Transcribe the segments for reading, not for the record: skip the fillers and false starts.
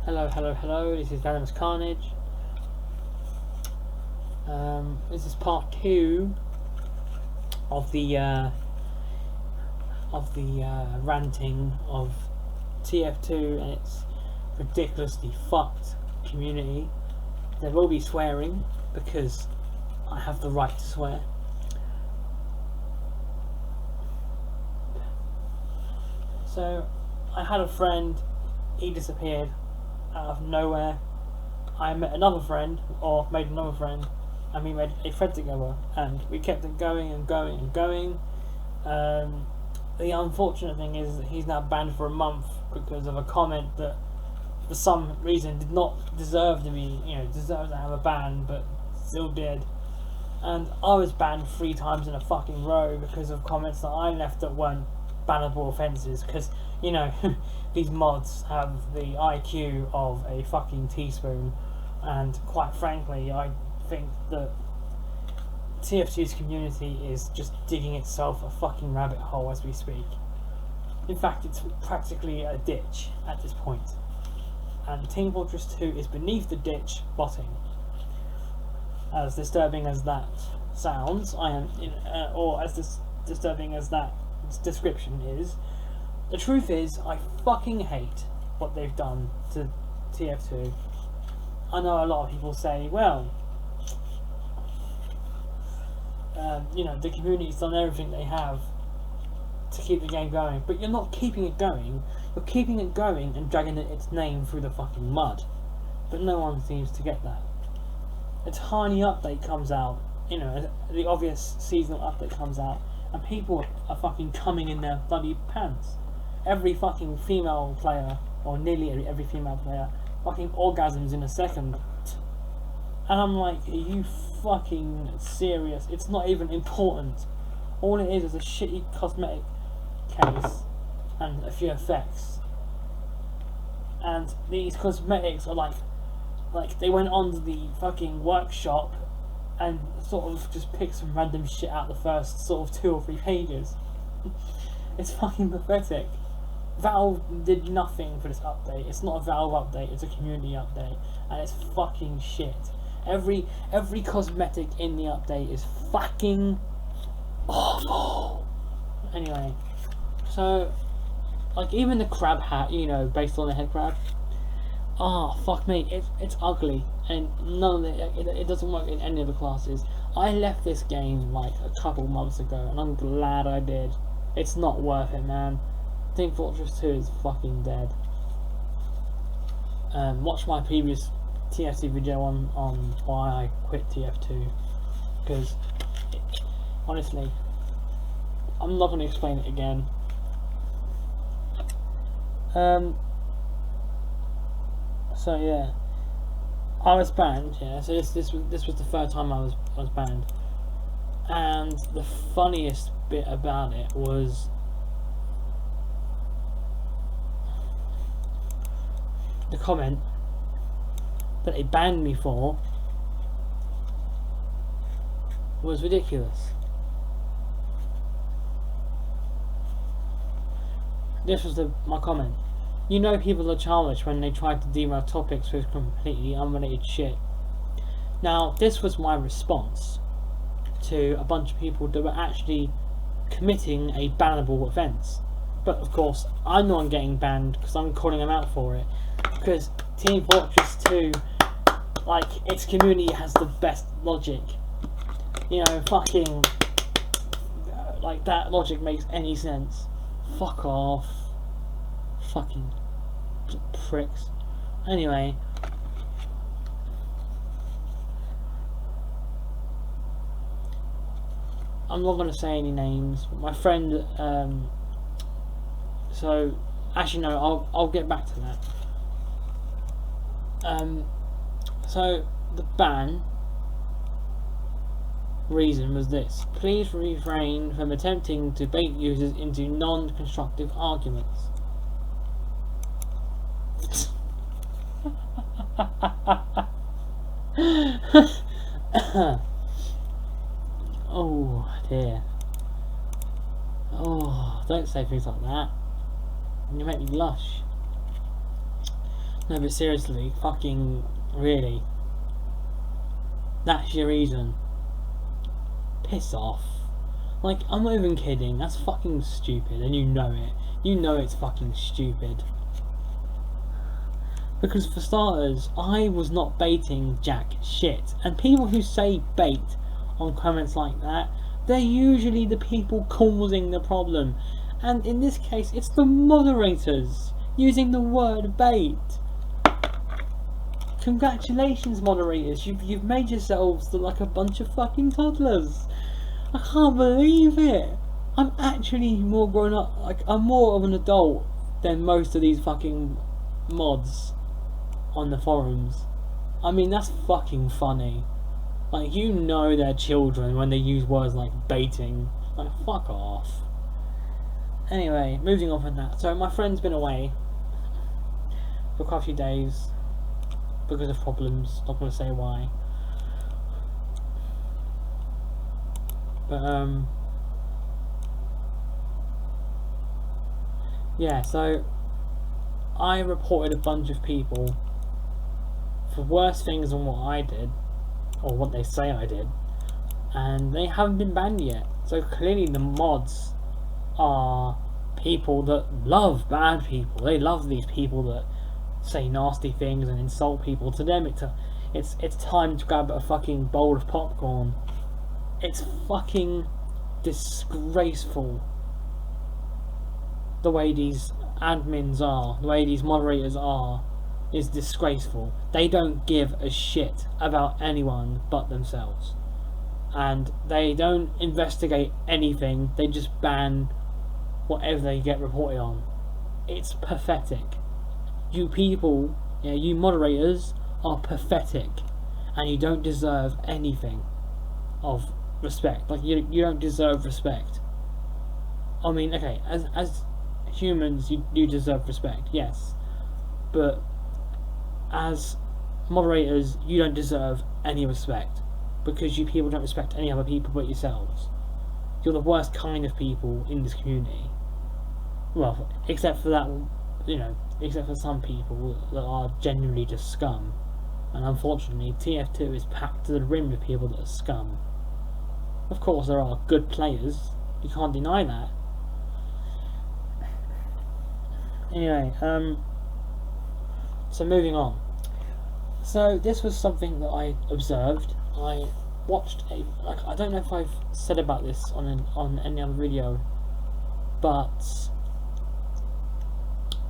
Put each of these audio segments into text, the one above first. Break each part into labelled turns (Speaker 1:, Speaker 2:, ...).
Speaker 1: Hello, this is Venomous Carnage. This is part 2 of the ranting of TF2 and its ridiculously fucked community. There will be swearing because I have the right to swear. So I had a friend, he disappeared out of nowhere. I met another friend, or made another friend, and we made a friend together, and we kept it going and going and going. The unfortunate thing is that he's now banned for a month because of a comment that for some reason did not deserve to be, deserve to have a ban, but still did. And I was banned 3 times in a fucking row because of comments that I left that weren't bannable offences, because these mods have the IQ of a fucking teaspoon, and quite frankly I think that TF2's community is just digging itself a fucking rabbit hole as we speak. In fact, it's practically a ditch at this point, and Team Fortress 2 is beneath the ditch botting. As disturbing as that sounds, or as disturbing as that description is, the truth is I fucking hate what they've done to TF2. I know a lot of people say, well, the community's done everything they have to keep the game going, but you're not keeping it going, you're keeping it going and dragging its name through the fucking mud. But no one seems to get that. A tiny update comes out, the obvious seasonal update comes out, and people are fucking coming in their bloody pants. Every fucking female player, or nearly every female player, fucking orgasms in a second. And I'm like, are you fucking serious? It's not even important. All it is a shitty cosmetic case and a few effects. And these cosmetics are like they went on to the fucking workshop and sort of just picked some random shit out the first sort of 2 or 3 pages. It's fucking pathetic. Valve did nothing for this update. It's not a Valve update, it's a community update, and it's fucking shit. Every cosmetic in the update is fucking awful. Anyway, so even the crab hat, based on the head crab. Oh fuck me, it's ugly, and none of it doesn't work in any of the classes. I left this game like a couple months ago, and I'm glad I did. It's not worth it, man. Team Fortress 2 is fucking dead. Watch my previous TF2 video on why I quit TF2, because honestly, I'm not going to explain it again. So yeah, I was banned. Yeah, so this was the 3rd time I was banned, and the funniest bit about it was the comment that they banned me for was ridiculous. This was my comment. People are childish when they try to derail topics with completely unrelated shit. Now, this was my response to a bunch of people that were actually committing a bannable offence. But of course, I'm the one getting banned because I'm calling them out for it. Because Team Fortress 2, its community has the best logic. Fucking, that logic makes any sense. Fuck off. Fucking pricks. Anyway, I'm not going to say any names. My friend, so actually no, I'll get back to that. So the ban reason was this: please refrain from attempting to bait users into non-constructive arguments. Oh dear. Oh, don't say things like that. You make me blush. No, but seriously, fucking really. That's your reason. Piss off. Like, I'm not even kidding, that's fucking stupid, and you know it. You know it's fucking stupid. Because for starters, I was not baiting jack shit. And people who say bait on comments like that, they're usually the people causing the problem. And in this case, it's the moderators using the word bait. Congratulations, moderators, you've made yourselves look like a bunch of fucking toddlers. I can't believe it. I'm actually more grown up, like, I'm more of an adult than most of these fucking mods on the forums. I mean, that's fucking funny. Like, you know they're children when they use words like baiting. Like, fuck off. Anyway, moving on from that. So my friend's been away for quite a few days because of problems. Not gonna say why. But yeah, so I reported a bunch of people for worse things than what I did, or what they say I did, and they haven't been banned yet. So clearly the mods are people that love bad people. They love these people that say nasty things and insult people. To them, it's time to grab a fucking bowl of popcorn. It's fucking disgraceful the way these admins are, the way these moderators are, is disgraceful. They don't give a shit about anyone but themselves. And they don't investigate anything, they just ban whatever they get reported on. It's pathetic. You people, yeah, you moderators are pathetic, and you don't deserve anything of respect. Like, you don't deserve respect. I mean, okay, as humans, you deserve respect, yes, but as moderators, you don't deserve any respect, because you people don't respect any other people but yourselves. You're the worst kind of people in this community. Well, except for that, you know, except for some people that are genuinely just scum. And unfortunately, TF2 is packed to the rim with people that are scum. Of course, there are good players, you can't deny that. Anyway, so moving on. So this was something that I observed. I watched I don't know if I've said about this on any other video, but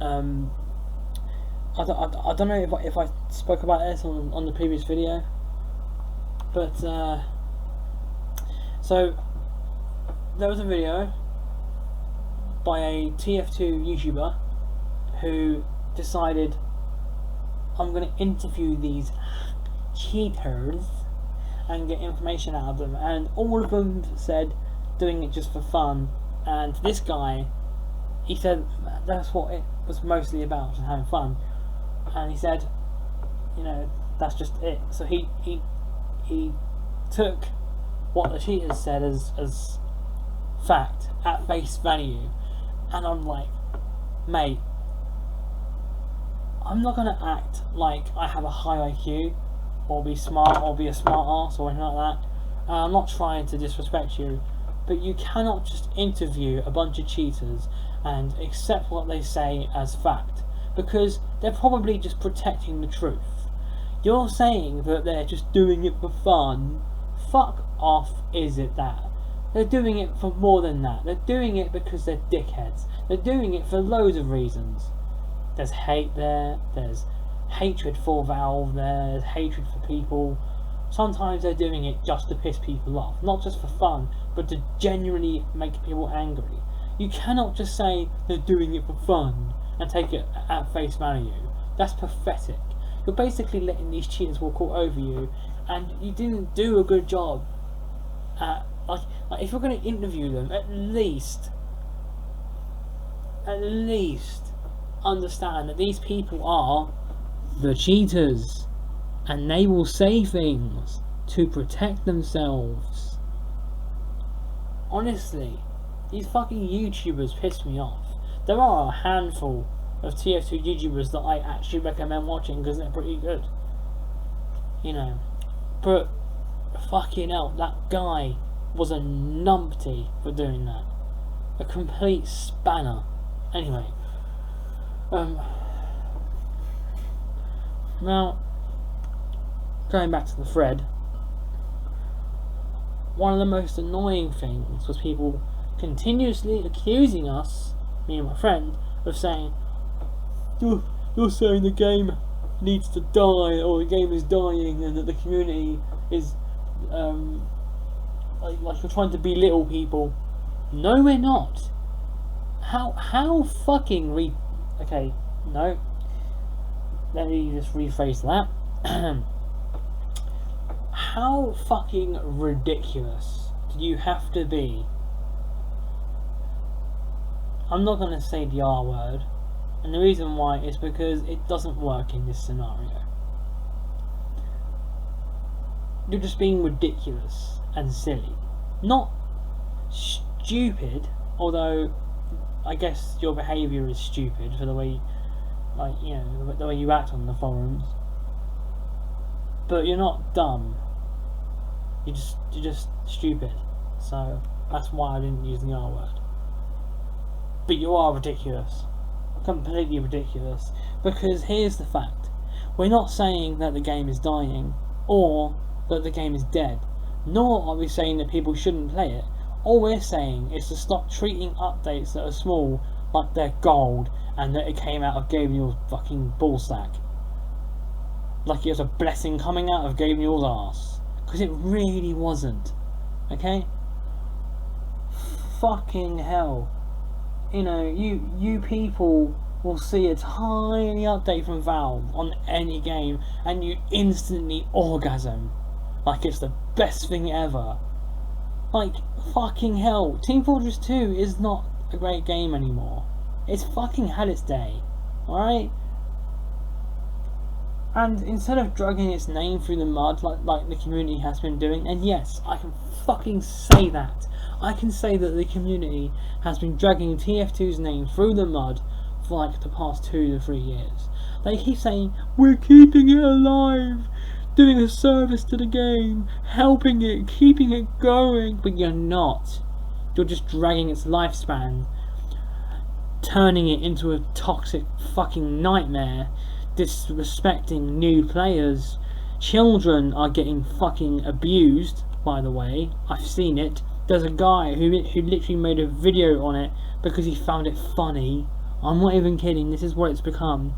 Speaker 1: I don't know if I spoke about this on the previous video, but so there was a video by a TF2 YouTuber who decided, I'm going to interview these cheaters and get information out of them, and all of them said doing it just for fun. And this guy, he said that's what it was mostly about, just having fun. And he said, you know, that's just it. So he took what the cheaters said as fact at face value, and I'm like, mate, I'm not gonna act like I have a high IQ or be smart or be a smart ass or anything like that. I'm not trying to disrespect you, but you cannot just interview a bunch of cheaters and accept what they say as fact, because they're probably just protecting the truth. You're saying that they're just doing it for fun. Fuck off, is it that? They're doing it for more than that. They're doing it because they're dickheads. They're doing it for loads of reasons. There's hate there, there's hatred for Valve there, there's hatred for people. Sometimes they're doing it just to piss people off, not just for fun, but to genuinely make people angry. You cannot just say they're doing it for fun and take it at face value. That's pathetic. You're basically letting these cheaters walk all over you, and you didn't do a good job at, like if you're going to interview them, at least understand that these people are the cheaters, and they will say things to protect themselves. Honestly, these fucking YouTubers piss me off. There are a handful of TF2 YouTubers that I actually recommend watching because they're pretty good. You know, but fucking hell, that guy was a numpty for doing that. A complete spanner. Anyway, now going back to the thread, one of the most annoying things was people continuously accusing us, me and my friend, of saying, you're saying the game needs to die, or the game is dying, and that the community is like you're trying to belittle people. No, we're not. How fucking okay, no. Let me just rephrase that. How fucking ridiculous do you have to be? I'm not gonna say the R word, and the reason why is because it doesn't work in this scenario. You're just being ridiculous and silly. Not stupid, although I guess your behaviour is stupid for the way, like, you know, the way you act on the forums. But you're not dumb. You're just stupid. So that's why I didn't use the R word. But you are ridiculous. Completely ridiculous. Because here's the fact. We're not saying that the game is dying or that the game is dead. Nor are we saying that people shouldn't play it. All we're saying is to stop treating updates that are small like they're gold and that it came out of Gabe Newell's fucking ballsack. Like it was a blessing coming out of Gabe Newell's arse. Because it really wasn't. Okay? Fucking hell. You know, you people will see a tiny update from Valve on any game and you instantly orgasm. Like it's the best thing ever. Like, fucking hell. Team Fortress 2 is not a great game anymore. It's fucking had its day. Alright? And instead of dragging its name through the mud like the community has been doing, and yes, I can fucking say that. I can say that the community has been dragging TF2's name through the mud for like the past 2 to 3 years. They keep saying, we're keeping it alive, doing a service to the game, helping it, keeping it going, but you're not. You're just dragging its lifespan, turning it into a toxic fucking nightmare, disrespecting new players. Children are getting fucking abused, by the way. I've seen it. There's a guy who literally made a video on it because he found it funny. I'm not even kidding, this is what it's become.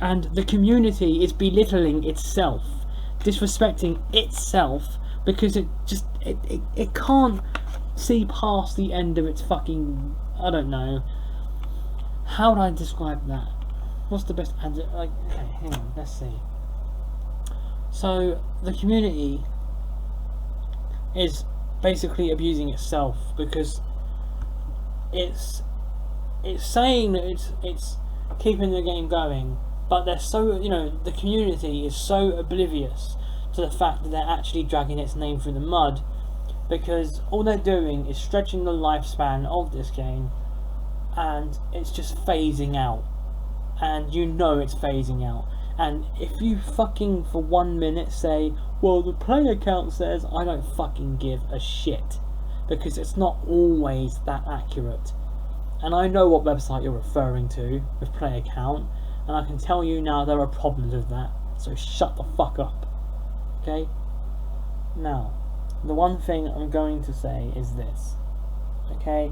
Speaker 1: And the community is belittling itself, disrespecting itself, because it can't see past the end of its fucking, I don't know. How would I describe that? What's the best adjective? Like, okay, hang on, let's see. So the community is basically abusing itself because it's saying that it's keeping the game going, but they're so, you know, the community is so oblivious to the fact that they're actually dragging its name through the mud, because all they're doing is stretching the lifespan of this game, and it's just phasing out, and you know it's phasing out. And if you fucking for 1 minute say, well, the player count says, I don't fucking give a shit, because it's not always that accurate. And I know what website you're referring to with player count, and I can tell you now there are problems with that, so shut the fuck up. Okay? Now, the one thing I'm going to say is this. Okay?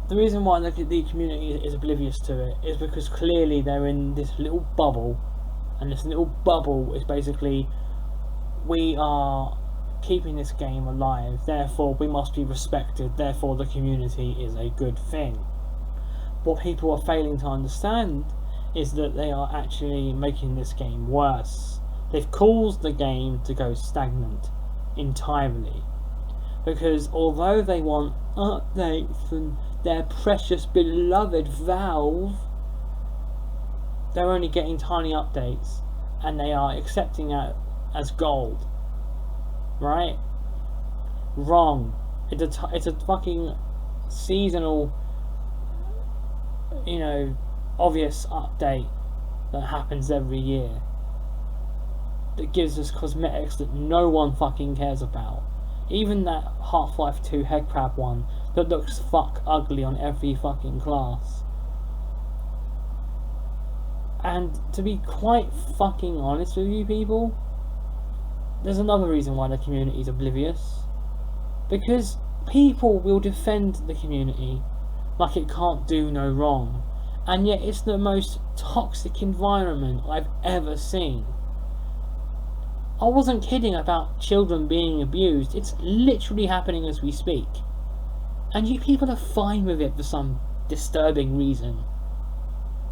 Speaker 1: The reason why the community is oblivious to it is because clearly they're in this little bubble, and this little bubble is basically, we are keeping this game alive, therefore we must be respected, therefore the community is a good thing. What people are failing to understand is that they are actually making this game worse. They've caused the game to go stagnant entirely, because although they want updates from their precious beloved Valve, they're only getting tiny updates and they are accepting it as gold. Right? Wrong. It's a fucking seasonal you know, obvious update that happens every year that gives us cosmetics that no one fucking cares about. Even that Half-Life 2 headcrab one that looks fuck ugly on every fucking class. And to be quite fucking honest with you people, there's another reason why the community is oblivious. Because people will defend the community like it can't do no wrong. And yet it's the most toxic environment I've ever seen. I wasn't kidding about children being abused. It's literally happening as we speak. And you people are fine with it for some disturbing reason.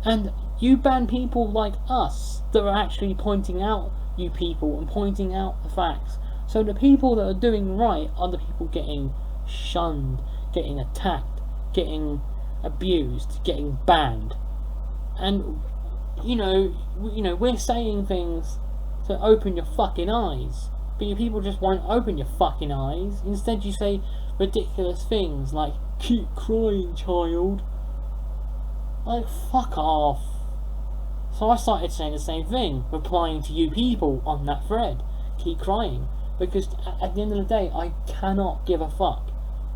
Speaker 1: And you ban people like us that are actually pointing out you people and pointing out the facts. So the people that are doing right are the people getting shunned, getting attacked, getting abused, getting banned. And we're saying things to open your fucking eyes, but you people just won't open your fucking eyes. Instead you say ridiculous things like, keep crying, child. Like, fuck off. So I started saying the same thing, replying to you people on that thread, keep crying, because at the end of the day I cannot give a fuck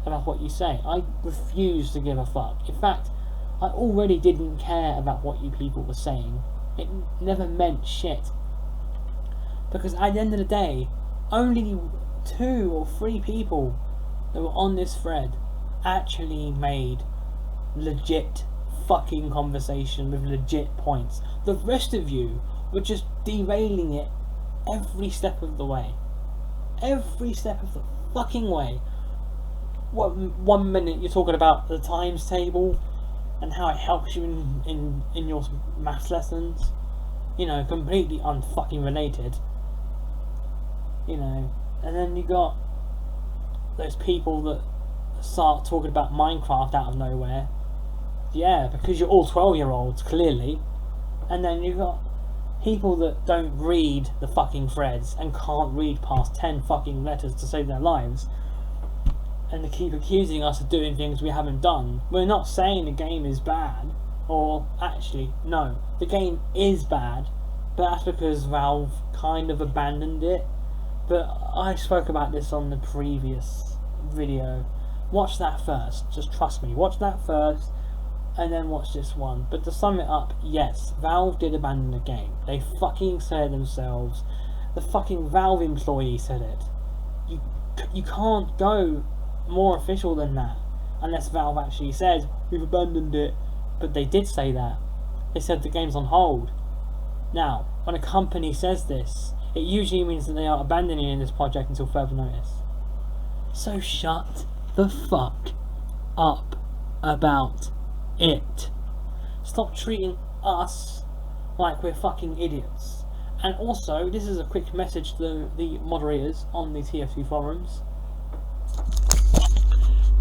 Speaker 1: about what you say. I refuse to give a fuck. In fact, I already didn't care about what you people were saying. It never meant shit. Because at the end of the day, only 2 or 3 people that were on this thread actually made legit fucking conversation with legit points. The rest of you were just derailing it every step of the way. Every step of the fucking way. What, 1 minute you're talking about the times table and how it helps you in your maths lessons. Completely unfucking related. And then you got those people that start talking about Minecraft out of nowhere. Yeah, because you're all 12-year-olds, clearly. And then you got people that don't read the fucking threads and can't read past 10 fucking letters to save their lives. And they keep accusing us of doing things we haven't done. We're not saying the game is bad. Or, actually, no. The game is bad. But that's because Valve kind of abandoned it. But I spoke about this on the previous video. Watch that first. Just trust me. Watch that first. And then watch this one. But to sum it up, yes, Valve did abandon the game. They fucking said it themselves. The fucking Valve employee said it. You can't go more official than that. Unless Valve actually says, we've abandoned it. But they did say that. They said the game's on hold. Now, when a company says this, it usually means that they are abandoning this project until further notice. So shut the fuck up about it. Stop treating us like we're fucking idiots. And also, this is a quick message to the moderators on the TF2 forums.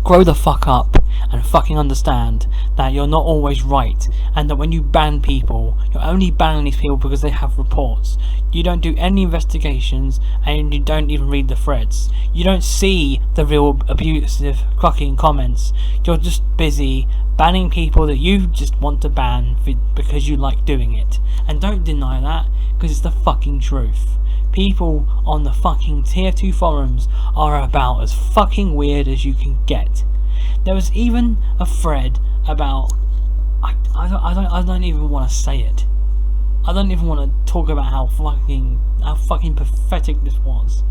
Speaker 1: Grow the fuck up and fucking understand that you're not always right, and that when you ban people, you're only banning these people because they have reports. You don't do any investigations, and you don't even read the threads. You don't see the real abusive fucking comments. You're just busy banning people that you just want to ban because you like doing it. And don't deny that, because it's the fucking truth. People on the fucking tier 2 forums are about as fucking weird as you can get. There was even a thread about I don't even want to say it. I don't even want to talk about how fucking pathetic this was.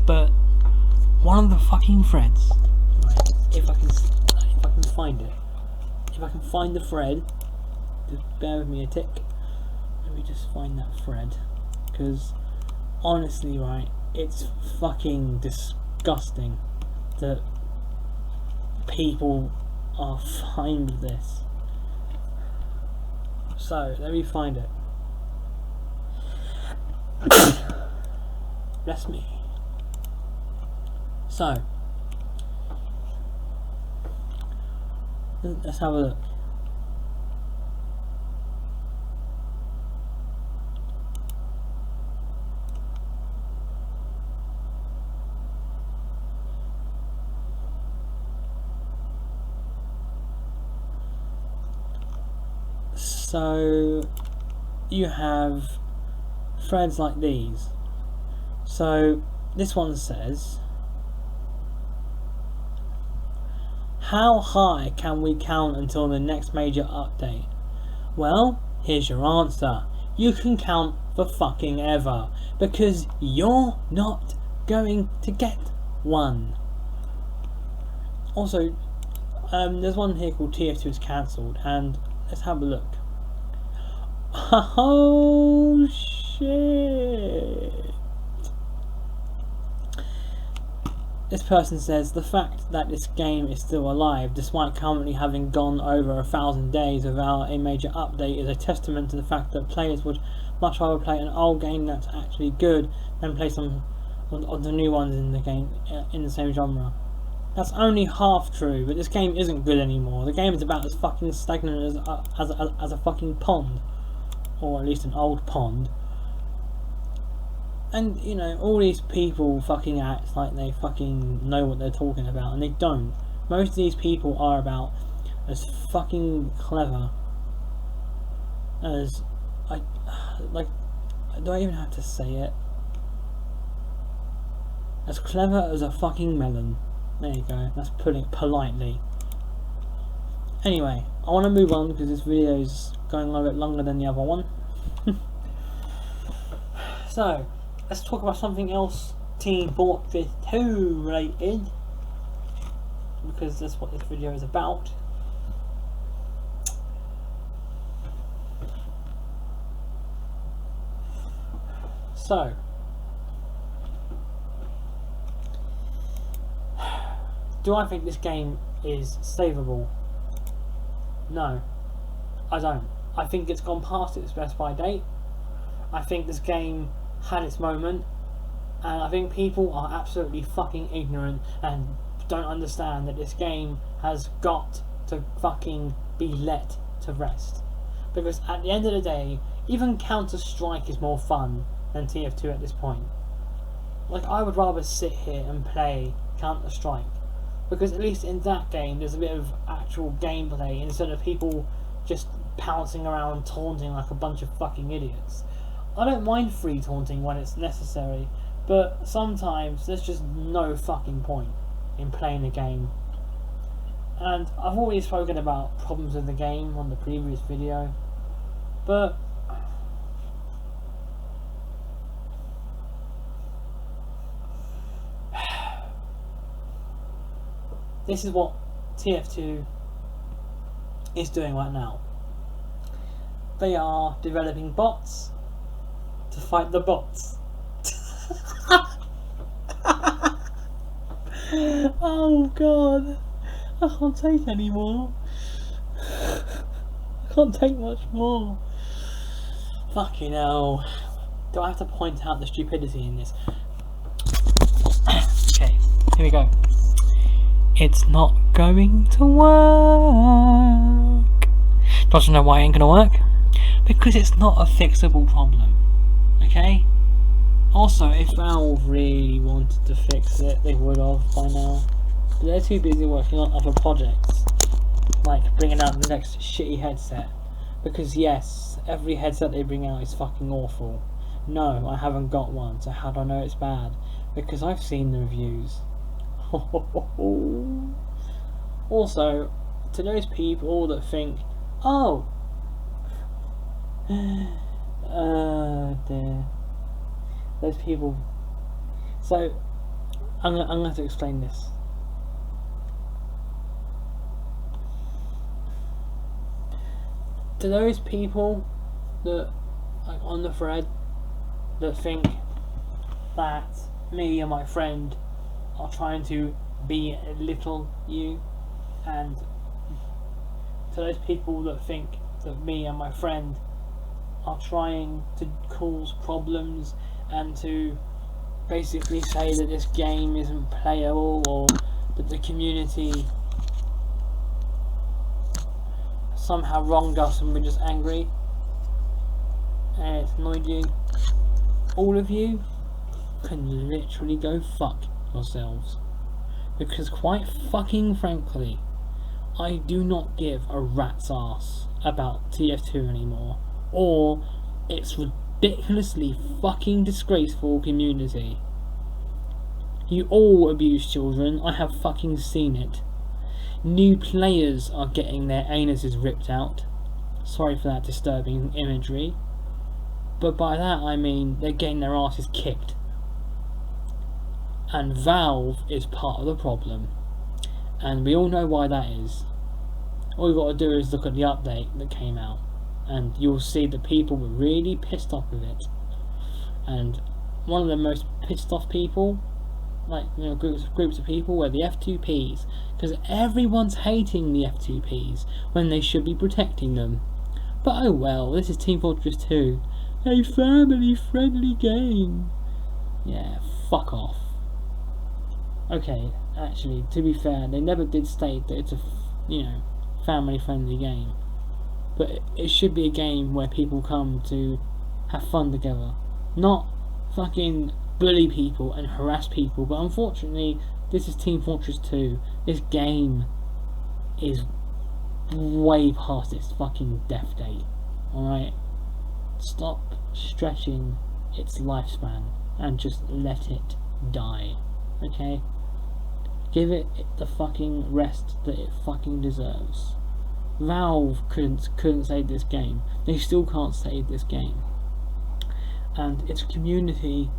Speaker 1: But one of the fucking threads, right, if I can find it. If I can find the thread, just bear with me a tick. Let me just find that thread, because honestly, right, it's fucking disgusting that people are fine with this. So, let me find it. Bless me. So, let's have a look. So you have threads like these. So this one says, how high can we count until the next major update? Well, here's your answer. You can count for fucking ever, because you're not going to get one. Also, there's one here called TF2 is cancelled, and let's have a look. Oh shit. This person says, the fact that this game is still alive, despite currently having gone over 1,000 days without a major update, is a testament to the fact that players would much rather play an old game that's actually good than play some of the new ones in the game in the same genre. That's only half true, but this game isn't good anymore. The game is about as fucking stagnant as a fucking pond, or at least an old pond. And, you know, all these people fucking act like they fucking know what they're talking about, and they don't. Most of these people are about as fucking clever as, do I even have to say it? As clever as a fucking melon. There you go, that's putting it politely. Anyway, I want to move on because this video is going a little bit longer than the other one. So, let's talk about something else Team Fortress 2 related, because that's what this video is about. So, do I think this game is savable? No, I don't. I think it's gone past its best by date. I think this game had its moment, and I think people are absolutely fucking ignorant and don't understand that this game has got to fucking be let to rest. Because at the end of the day, even Counter-Strike is more fun than TF2 at this point. Like, I would rather sit here and play Counter-Strike, because at least in that game there's a bit of actual gameplay instead of people just pouncing around taunting like a bunch of fucking idiots. I don't mind free taunting when it's necessary, but sometimes there's just no fucking point in playing a game. And I've already spoken about problems with the game on the previous video, but this is what TF2 is doing right now. They are developing bots to fight the bots. Oh god, I can't take any more. I can't take much more. Fucking hell. Do I have to point out the stupidity in this? Okay, here we go. It's not going to work. Doesn't know why it ain't gonna work? Because it's not a fixable problem. Okay? Also, if Valve really wanted to fix it, they would have by now. But they're too busy working on other projects, like bringing out the next shitty headset. Because yes, every headset they bring out is fucking awful. No, I haven't got one, so how do I know it's bad? Because I've seen the reviews. Also, to those people that think, oh, dear, those people. So I'm gonna have to explain this. To those people that, like, on the thread, that think that me and my friend are trying to belittle you, and to those people that think that me and my friend are trying to cause problems and to basically say that this game isn't playable, or that the community somehow wronged us and we're just angry and it's annoyed you, all of you can literally go fuck yourselves. Because quite fucking frankly, I do not give a rat's ass about TF2 anymore, or its ridiculously fucking disgraceful community. You all abuse children, I have fucking seen it. New players are getting their anuses ripped out. Sorry for that disturbing imagery. But by that I mean they're getting their asses kicked. And Valve is part of the problem. And we all know why that is. All you've got to do is look at the update that came out, and you'll see that people were really pissed off with it. And one of the most pissed off people, like, you know, groups of people, were the F2Ps, because everyone's hating the F2Ps when they should be protecting them. But oh well, this is Team Fortress 2, a family-friendly game. Yeah, fuck off. Okay, actually, to be fair, they never did state that it's a, you know, family-friendly game. But it should be a game where people come to have fun together, not fucking bully people and harass people. But unfortunately, this is Team Fortress 2. This game is way past its fucking death date. Alright? Stop stretching its lifespan and just let it die. Okay? Give it the fucking rest that it fucking deserves. Valve couldn't save this game. They still can't save this game. And its community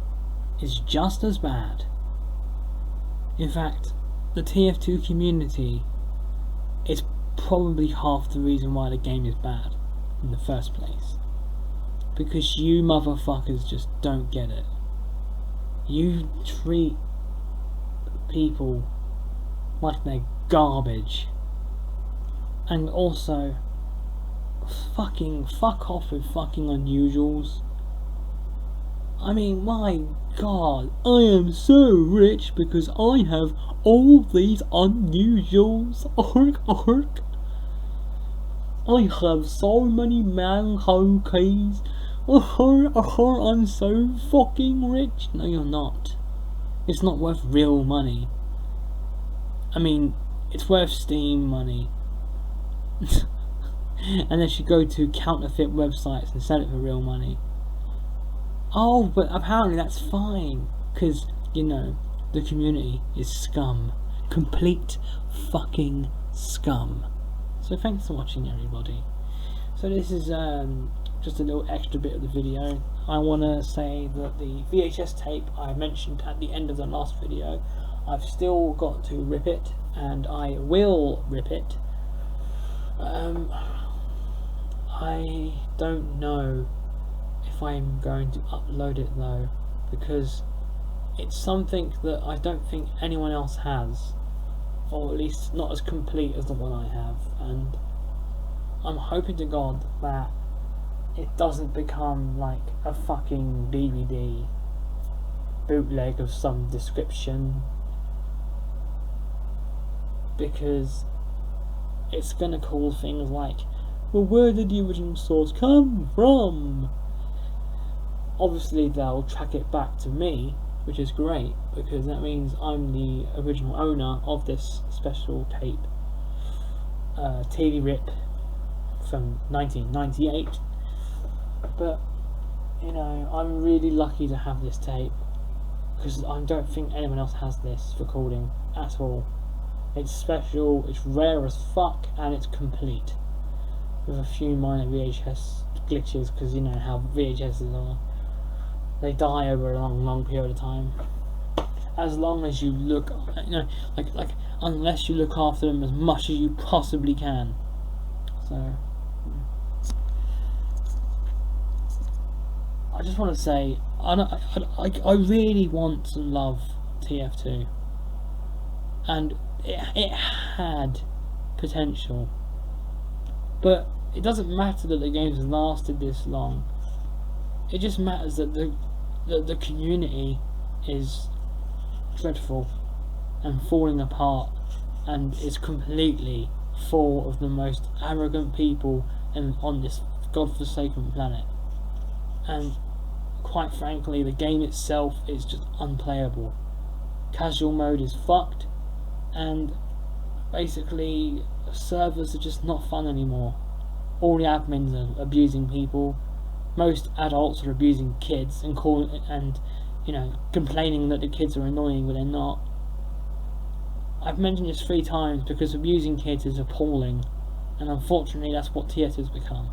Speaker 1: is just as bad. In fact, the TF2 community is probably half the reason why the game is bad in the first place. Because you motherfuckers just don't get it. You treat people like they're garbage. And also, fuck off with fucking unusuals. I mean, my god, I am so rich because I have all these unusuals. Ark. I have so many manhole keys. I'm so fucking rich. No, you're not. It's not worth real money. I mean, it's worth Steam money. Unless you go to counterfeit websites and sell it for real money. Oh, but apparently that's fine, because, you know, the community is scum. Complete fucking scum. So thanks for watching, everybody. So this is just a little extra bit of the video. I want to say that the VHS tape I mentioned at the end of the last video, I've still got to rip it, and I will rip it. I don't know if I'm going to upload it though, because it's something that I don't think anyone else has, or at least not as complete as the one I have, and I'm hoping to God that it doesn't become like a fucking DVD bootleg of some description, because it's gonna call things like, well, where did the original source come from? Obviously they'll track it back to me, which is great, because that means I'm the original owner of this special tape, TV rip from 1998. But, you know, I'm really lucky to have this tape, because I don't think anyone else has this recording at all. It's special, it's rare as fuck, and it's complete, with a few minor VHS glitches, because you know how VHSs are. They die over a long period of time. As long as you look, you know, like unless you look after them as much as you possibly can. So, I just want to say, I really want to love TF2, and it had potential, but it doesn't matter that the game's lasted this long. It just matters that the community is dreadful and falling apart, and is completely full of the most arrogant people on this godforsaken planet. And quite frankly, the game itself is just unplayable. Casual mode is fucked, and basically servers are just not fun anymore. all the admins are abusing people. Most adults are abusing kids and complaining that the kids are annoying when they're not. I've mentioned this 3 times because abusing kids is appalling, and unfortunately that's what TF2 has become.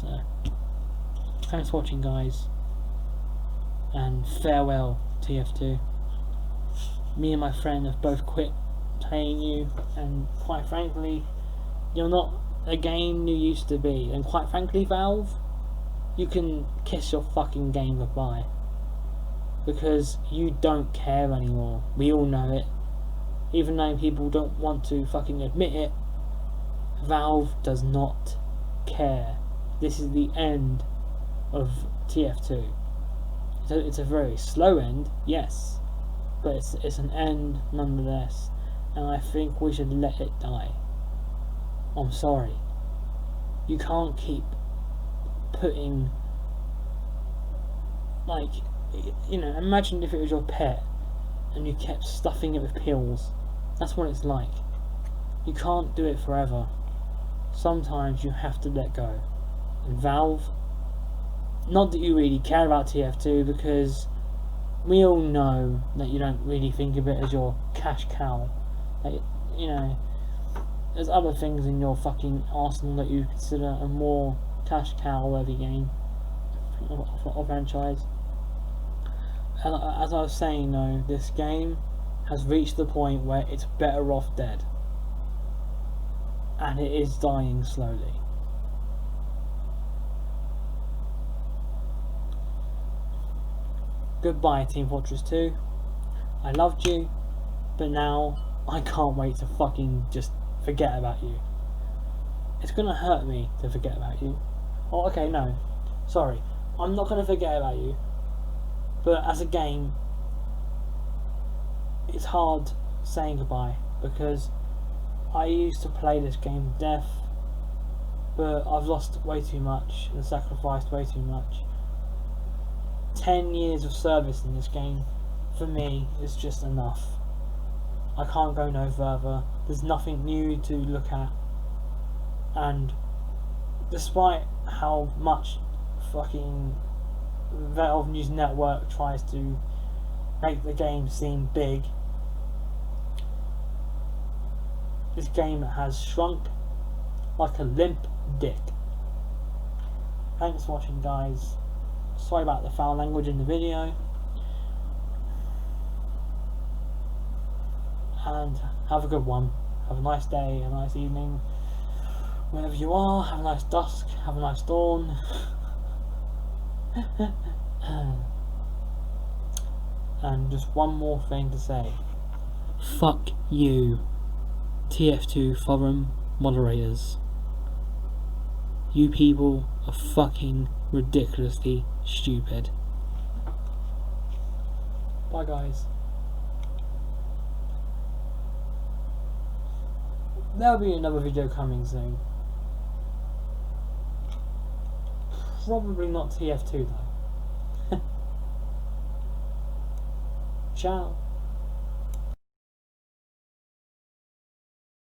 Speaker 1: So, thanks for watching, guys, and farewell, TF2. Me and my friend have both quit playing you, and quite frankly, you're not a game you used to be, and quite frankly, Valve, you can kiss your fucking game goodbye, because you don't care anymore. We all know it. Even though people don't want to fucking admit it, Valve does not care. This is the end of TF2. So it's a very slow end, yes, but it's an end nonetheless, and I think we should let it die. I'm sorry. You can't keep putting, imagine if it was your pet and you kept stuffing it with pills. That's what it's like. You can't do it forever. Sometimes you have to let go. And Valve, not that you really care about TF2, because we all know that you don't really think of it as your cash cow. There's other things in your fucking arsenal that you consider a more cash cow worthy game or franchise. And as I was saying though, this game has reached the point where it's better off dead, and it is dying slowly. Goodbye, Team Fortress 2. I loved you, but now I can't wait to fucking just forget about you. It's gonna hurt me to forget about you. Oh, okay, no. Sorry. I'm not gonna forget about you. But as a game, it's hard saying goodbye, because I used to play this game to death, but I've lost way too much and sacrificed way too much. 10 years of service in this game, for me, is just enough. I can't go no further. There's nothing new to look at, and despite how much fucking Valve News Network tries to make the game seem big, this game has shrunk like a limp dick. Thanks for watching, guys. Sorry about the foul language in the video, and have a good one. Have a nice day, a nice evening, wherever you are. Have a nice dusk, have a nice dawn. And just one more thing to say. Fuck you, TF2 forum moderators. You people are fucking ridiculously stupid. Bye, guys. There'll be another video coming soon. Probably not TF2 though. Ciao.